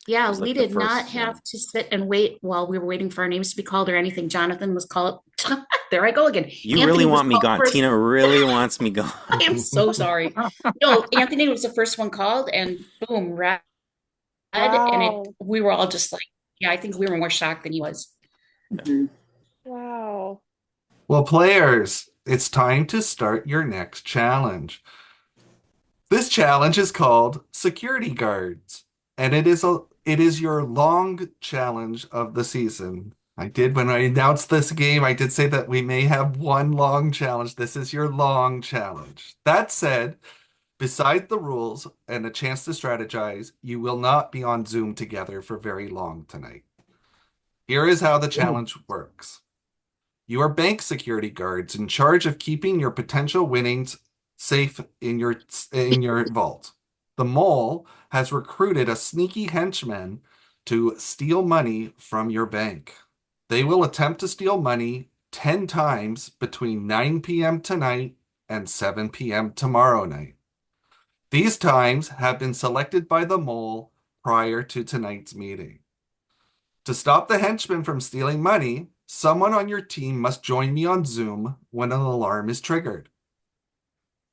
Yeah, was we like the did not first have one. to sit and wait while we were waiting for our names to be called or anything. Jonathan was called. There I go again. You really Anthony was want me called gone. first. Tina really wants me gone. I am so sorry. No, Anthony was the first one called, and boom, red, and it. Wow. We were all just like, yeah, I think we were more shocked than he was. Mhm. Wow. Well, players, it's time to start your next challenge. This challenge is called Security Guards, and it is your long challenge of the season. When I announced this game, I did say that we may have one long challenge. This is your long challenge. That said, beside the rules and a chance to strategize, you will not be on Zoom together for very long tonight. Here is how the challenge works. You are bank security guards in charge of keeping your potential winnings safe in your vault. The mole has recruited a sneaky henchman to steal money from your bank. They will attempt to steal money 10 times between 9 p.m. tonight and 7 p.m. tomorrow night. These times have been selected by the mole prior to tonight's meeting. To stop the henchman from stealing money, someone on your team must join me on Zoom when an alarm is triggered.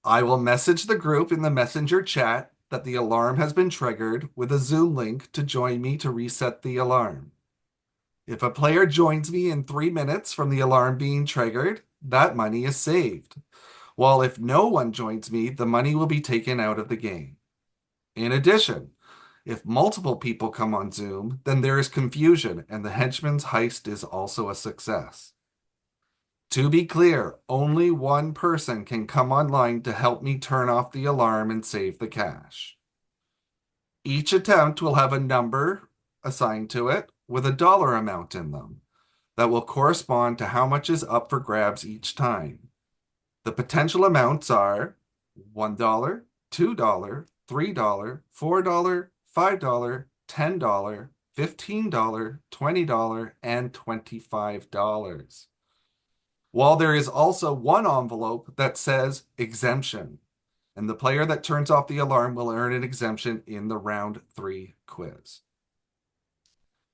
I will message the group in the messenger chat that the alarm has been triggered with a Zoom link to join me to reset the alarm. If a player joins me in 3 minutes from the alarm being triggered, that money is saved. While if no one joins me, the money will be taken out of the game. In addition, if multiple people come on Zoom, then there is confusion and the henchman's heist is also a success. To be clear, only one person can come online to help me turn off the alarm and save the cash. Each attempt will have a number assigned to it with a dollar amount in them that will correspond to how much is up for grabs each time. The potential amounts are $1, $2, $3, $4, $5, $10, $15, $20, and $25. While there is also one envelope that says exemption, and the player that turns off the alarm will earn an exemption in the round 3 quiz.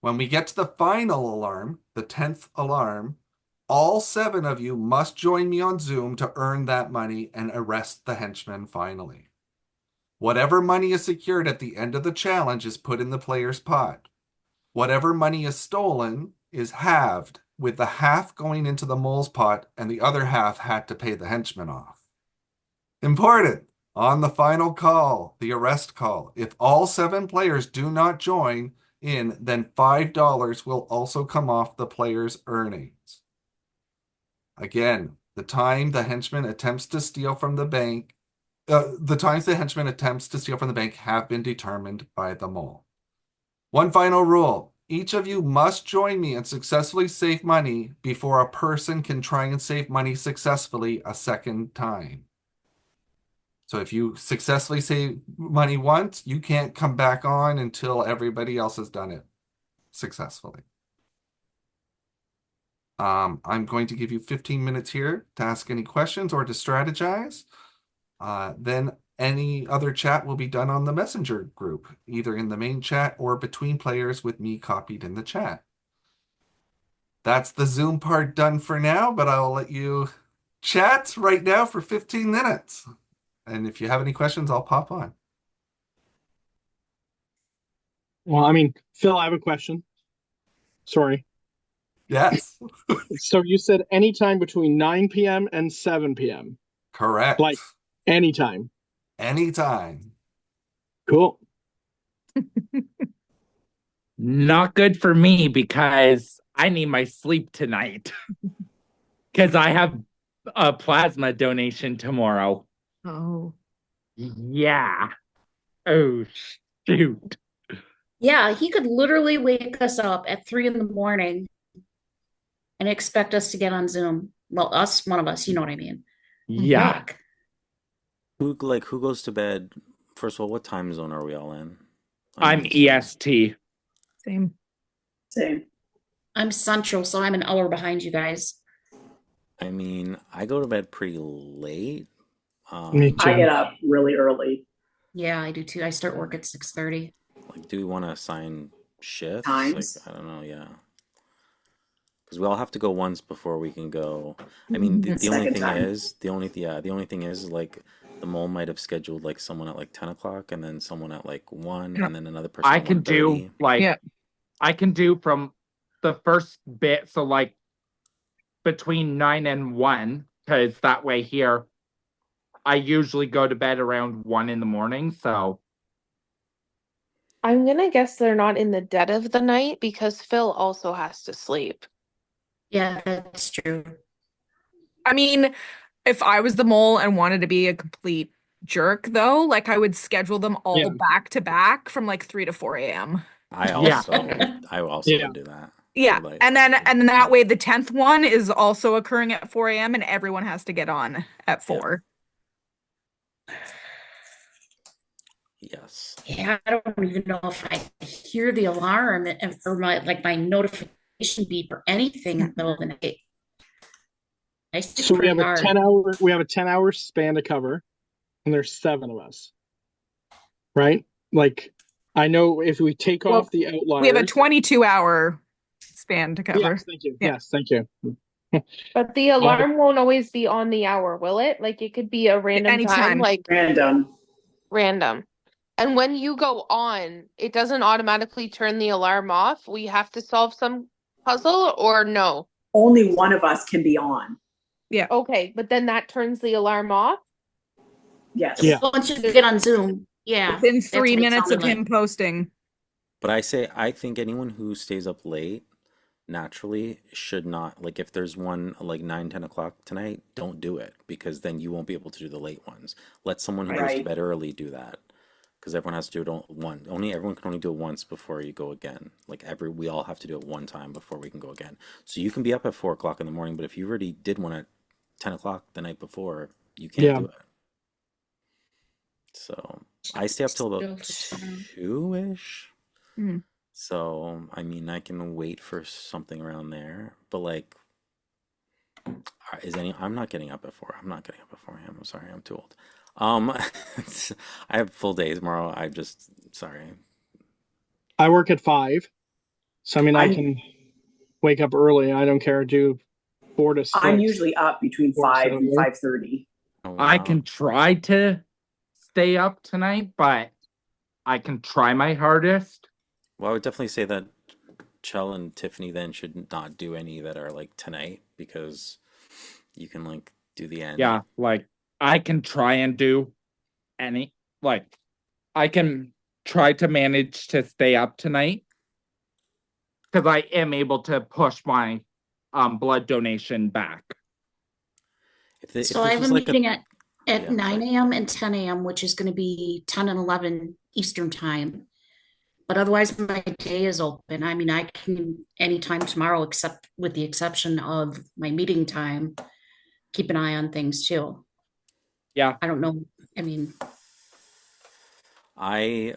When we get to the final alarm, the 10th alarm, all 7 of you must join me on Zoom to earn that money and arrest the henchman finally. Whatever money is secured at the end of the challenge is put in the player's pot. Whatever money is stolen is halved, with the half going into the mole's pot and the other half had to pay the henchman off. Important! On the final call, the arrest call, if all 7 players do not join in, then $5 will also come off the player's earnings. Again, the time the henchman attempts to steal from the bank, the times the henchman attempts to steal from the bank have been determined by the mole. One final rule. Each of you must join me and successfully save money before a person can try and save money successfully a second time. So if you successfully save money once, you can't come back on until everybody else has done it successfully. I'm going to give you 15 minutes here to ask any questions or to strategize. Then any other chat will be done on the messenger group, either in the main chat or between players with me copied in the chat. That's the Zoom part done for now, but I'll let you chat right now for 15 minutes. And if you have any questions, I'll pop on. Well, I mean, Phil, I have a question. Sorry. Yes, So you said anytime between 9 p.m. and 7 p.m. correct. Like anytime. Anytime. Cool. Not good for me because I need my sleep tonight because I have a plasma donation tomorrow. Oh, Yeah. Oh, shoot. Yeah, he could literally wake us up at 3 in the morning and expect us to get on Zoom. Well, us, one of us, you know what I mean. Yeah. Yuck. Who goes to bed? First of all, what time zone are we all in? I'm EST. same. Same. I'm Central, so I'm an hour behind you guys. I mean, I go to bed pretty late. Me I too. get up really early. Yeah, I do too. I start work at 6:30. Like, do we want to assign shifts? Times. Like, I don't know, yeah. Because we all have to go once before we can go. I mean, the only Second thing time. is, the only thing is, like, the mole might have scheduled like someone at like 10 o'clock and then someone at like 1 Yeah. and then another person I at can do 1:30. like Yeah. I can do from the first bit, so like between 9 and 1, because that way here I usually go to bed around 1 in the morning. So I'm gonna guess they're not in the dead of the night because Phil also has to sleep. Yeah, that's true. I mean, if I was the mole and wanted to be a complete jerk, though, like I would schedule them all Yeah. back to back from like 3 to 4 a.m. I Yeah. also Yeah. would do that. Yeah, Like, and then that way the 10th one is also occurring at 4 a.m. and everyone has to get on at 4. yes. Yeah, I don't even know if I hear the alarm and for my notification beep or anything in the middle of the night. I sleep So we pretty have a hard. 10-hour span to cover, and there's 7 of us. Right? Like, I know if we take Well, off the outliers. We have a 22-hour span to cover. Yes, thank you. Yeah. Yes, thank you. But the alarm won't always be on the hour, will it? Like it could be a random time, Anytime. like Random. random. And when you go on, it doesn't automatically turn the alarm off. We have to solve some puzzle or no? Only one of us can be on. Okay, but then that turns the alarm off. Yes. Yeah. Once you get on Zoom, yeah. Within that's 3 what it minutes of sounded him posting. But I think anyone who stays up late naturally should not, like, if there's one like 9, 10 o'clock tonight, don't do it because then you won't be able to do the late ones. Let someone who goes to Right. bed early do that because everyone has to do it everyone can only do it once before you go again. Like, we all have to do it one time before we can go again. So you can be up at 4 o'clock in the morning, but if you already did one at 10 o'clock the night before, you can't Yeah. do it. So I stay up till about Still to 2-ish. Mhm. So, I mean, I can wait for something around there, but like, I'm not getting up at 4. I'm not getting up at 4 a.m. I'm sorry, I'm too old. I have full days tomorrow. Sorry. I work at 5. So I mean I I'm- can wake up early. I don't care. Do 4 to 6. I'm usually up between Or 5 and 7. 5:30. Oh, I wow. can try to stay up tonight, but I can try my hardest. Well, I would definitely say that Chell and Tiffany then should not do any that are like tonight because you can like do the end. Yeah, like I can try and do any, like I can try to manage to stay up tonight because I am able to push my blood donation back. If So I this have was a like meeting at Yeah, 9 sorry. a.m. and 10 a.m., which is going to be 10 and 11 Eastern time. But otherwise, my day is open. I mean, I can anytime tomorrow, except with the exception of my meeting time, keep an eye on things too. Yeah. I don't know. I mean, I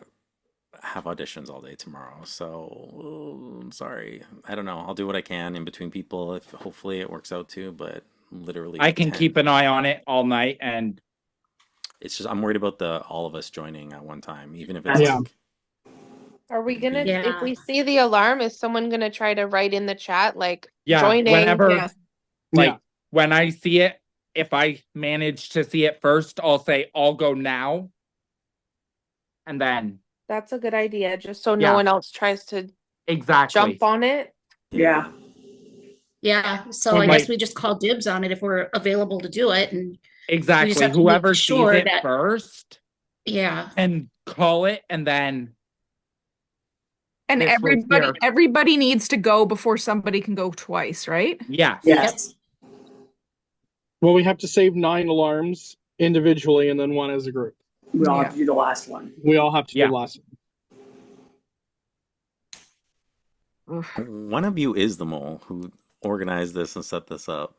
have auditions all day tomorrow, so I'm sorry. I don't know. I'll do what I can in between people if hopefully it works out too, but literally I can 10 keep an eye on it all night, and It's just I'm worried about all of us joining at one time, even if it's Yeah. like Are we gonna, Yeah. if we see the alarm, is someone gonna try to write in the chat like yeah, joining? whenever Yes. like Yeah. when I see it, if I manage to see it first, I'll say I'll go now, and then That's a good idea, just so no Yeah. one else tries to exactly. jump on it. Yeah. yeah. So Well, I guess like- we just call dibs on it if we're available to do it. And Exactly. have to make Whoever sees sure it that- first yeah, and call it, and then And This was here. everybody needs to go before somebody can go twice, right? yeah, Yes. Well, we have to save 9 alarms individually and then 1 as a group. We all Yeah. have to do the last one. We all have to Yeah. do the last one. Oof. one of you is the mole who organized this and set this up.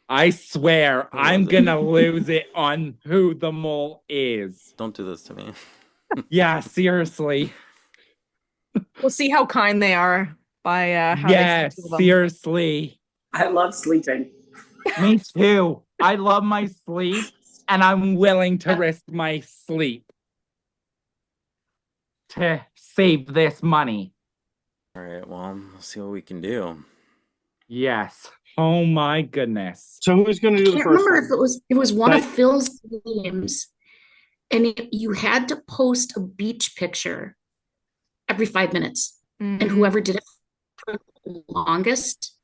I swear Who I'm was it? gonna lose it on who the mole is. Don't do this to me. Yeah, seriously. We'll see how kind they are by how Yes, they schedule them. seriously. I love sleeping. Me too. I love my sleep, and I'm willing to risk my sleep to save this money. All right, well, let's see what we can do. Yes. Oh my goodness. So who's going to I do the can't first remember one? if it was one of But- Phil's games, and you had to post a beach picture every 5 minutes, and Mhm. whoever did it for the longest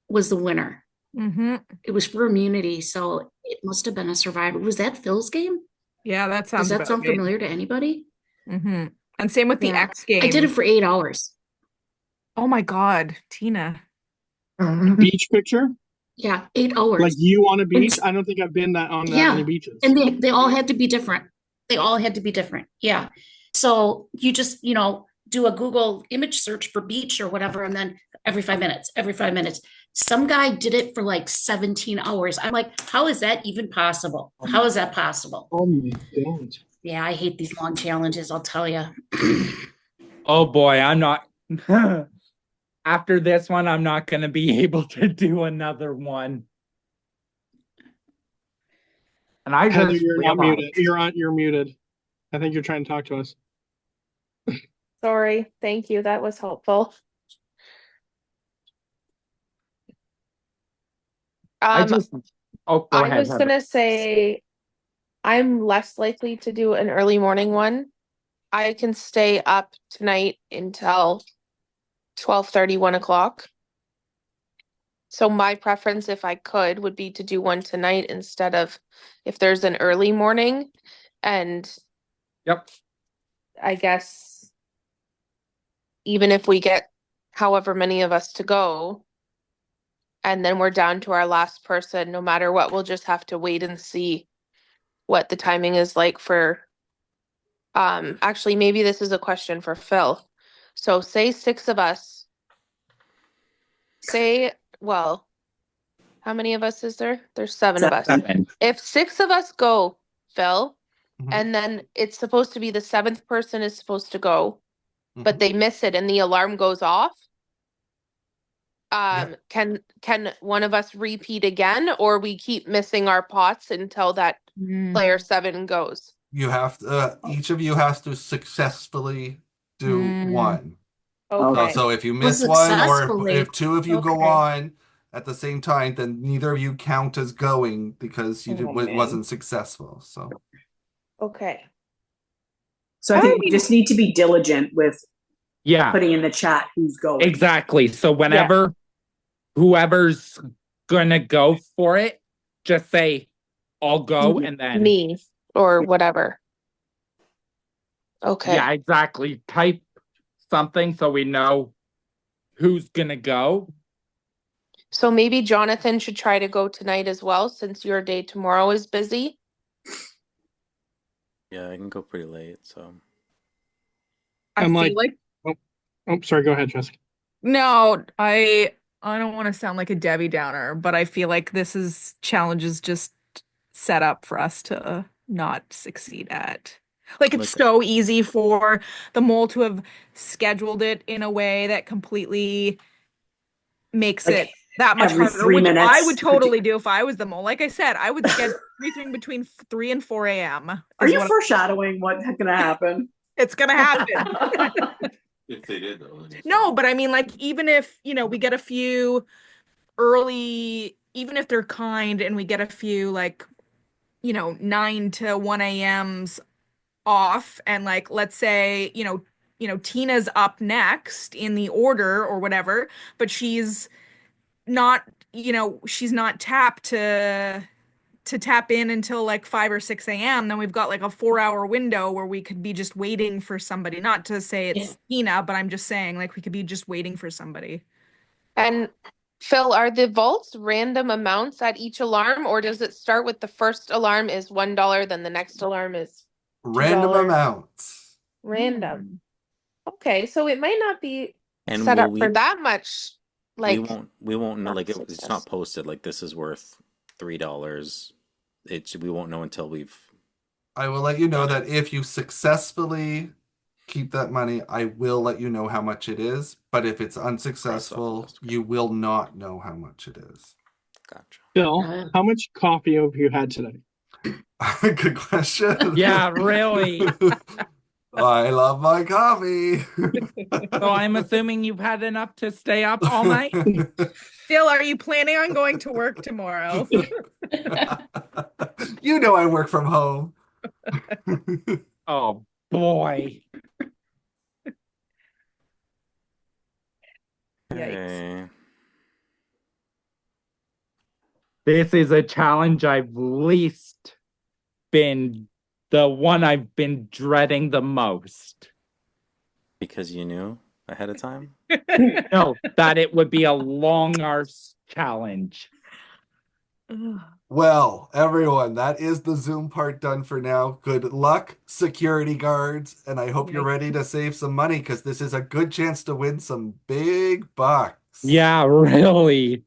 was the winner. Mhm. It was for immunity, so it must have been a survivor. Was that Phil's game? Yeah, that Does sounds that about sound right. familiar to anybody? Mhm. And same with the Yeah. X game. I did it for 8 hours. Oh my God, Tina. Beach picture? Yeah, 8 hours. Like you on a beach? s- I don't think I've been on that Yeah, many beaches. and they all had to be different. They all had to be different. Yeah. So you just, do a Google image search for beach or whatever, and then every 5 minutes, every 5 minutes. Some guy did it for like 17 hours. I'm like, how is that even possible? How is that possible? Oh my God. Yeah, I hate these long challenges, I'll tell you. Oh boy, I'm not. After this one, I'm not going to be able to do another one. And I Heather, just you're not realized- muted. You're muted. I think you're trying to talk to us. Sorry. Thank you. That was helpful. I Um, just. Oh, go I ahead. was Heather. gonna say I'm less likely to do an early morning one. I can stay up tonight until 12:30, 1 o'clock. So my preference, if I could, would be to do one tonight instead of if there's an early morning. And Yep. I guess even if we get however many of us to go, and then we're down to our last person, no matter what, we'll just have to wait and see what the timing is like for actually maybe this is a question for Phil. So say 6 of us. Well, how many of us is there? There's 7 of us. 7. If 6 of us go, Phil, Mhm. and then it's supposed to be the 7th person is supposed to go, but Mhm. they miss it and the alarm goes off. Yeah. Can one of us repeat again, or we keep missing our pots until that Mm. player 7 goes? You have to, each of you has to successfully do Mm. one. Okay. So if you Well, miss one, or successfully. if two of you go Okay. on at the same time, then neither of you count as going because Oh, it man. wasn't successful. So Okay. So I think we just need to be diligent with Yeah, putting in the chat who's going. exactly. So whenever whoever's gonna go for it, just say, I'll go, and then Me or whatever. Okay. yeah, exactly. Type something so we know who's gonna go. So maybe Jonathan should try to go tonight as well, since your day tomorrow is busy. Yeah, I can go pretty late, so. I I'm feel like- like Oh, sorry. Go ahead, Jessica. no, I don't want to sound like a Debbie Downer, but I feel like this challenge is just set up for us to not succeed at. Like it's Like- so easy for the mole to have scheduled it in a way that completely makes Like, it that much every harder, 3 which I minutes. would totally do if I was the mole. Like I said, I would schedule everything between 3 and 4 a.m. Are is you what foreshadowing what's gonna happen? it's gonna happen. If they did, though. then- No, but I mean, like, even if, we get a few early, even if they're kind and we get a few, like, 9 to 1 a.m.s off, and, like, let's say, Tina's up next in the order or whatever, but she's not, she's not tapped to tap in until like 5 or 6 a.m., then we've got like a 4-hour window where we could be just waiting for somebody. Not to say it's Tina, but I'm just saying like we could be just waiting for somebody. And Phil, are the vaults random amounts at each alarm, or does it start with the first alarm is $1, then the next alarm is random $2? amounts. Random? Okay, so it might not be And set will up for that much. Like, we won't know, not like it's success. not posted like this is worth $3. We won't know until we've. I will let you know that if you successfully keep that money, I will let you know how much it is. But if it's unsuccessful, list, you will not know how much it is. Gotcha. Bill, how much coffee have you had today? Good question. Yeah, really. I love my coffee. So I'm assuming you've had enough to stay up all night? Still, are you planning on going to work tomorrow? You know I work from home. Oh boy. Yikes. Okay. This is a challenge I've least been the one I've been dreading the most. Because you knew ahead of time? No, that it would be a long arse challenge. Well, everyone, that is the Zoom part done for now. Good luck, security guards, and I hope you're ready to save some money because this is a good chance to win some big bucks. Yeah, really.